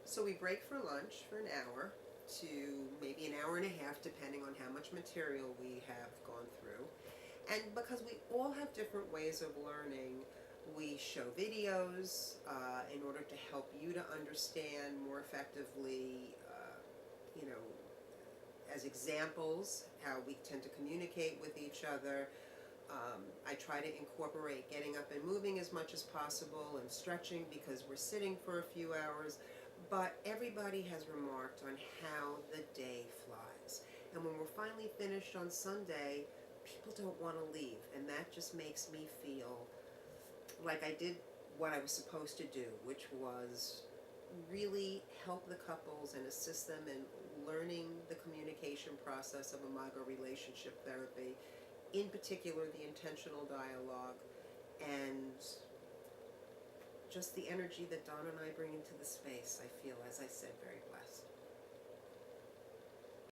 So we break for lunch for an hour to maybe an hour and a half, depending on how much material we have gone through. And because we all have different ways of learning, we show videos in order to help you to understand more effectively, you know, as examples, how we tend to communicate with each other. I try to incorporate getting up and moving as much as possible and stretching because we're sitting for a few hours. But everybody has remarked on how the day flies. And when we're finally finished on Sunday, people don't want to leave. And that just makes me feel like I did what I was supposed to do, which was really help the couples and assist them in learning the communication process of Imago relationship therapy, in particular the intentional dialogue, and just the energy that Dawn and I bring into the space. I feel, as I said, very blessed.